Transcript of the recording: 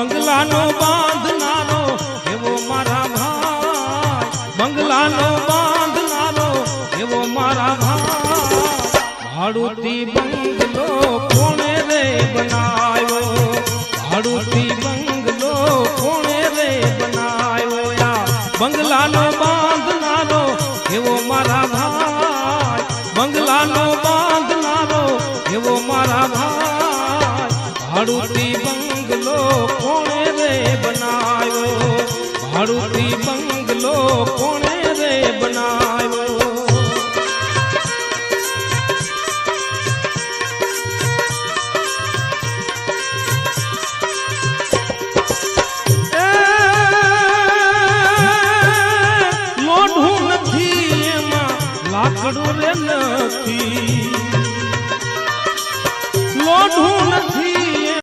બંગલાનો બાંધનારો એવો મારા ભાઈ, બંગલાનો બાંધનારો એવો મારા ભાઈ, ભાડુતી બંગલો કોણે રે બનાવ્યો, ભાડુતી બંગલો કોણે રે બનાવ્યો, બંગલાનો બાંધનારો એવો મારા ભાઈ, બંગલાનો બાંધનારો એવો મારા ભાઈ, ભાડુતી બંગલો કોણે રે બનાવ્યો, ભાડુતી બંગલો કોણે રે બનાવ્યો। લાકડું રે નથી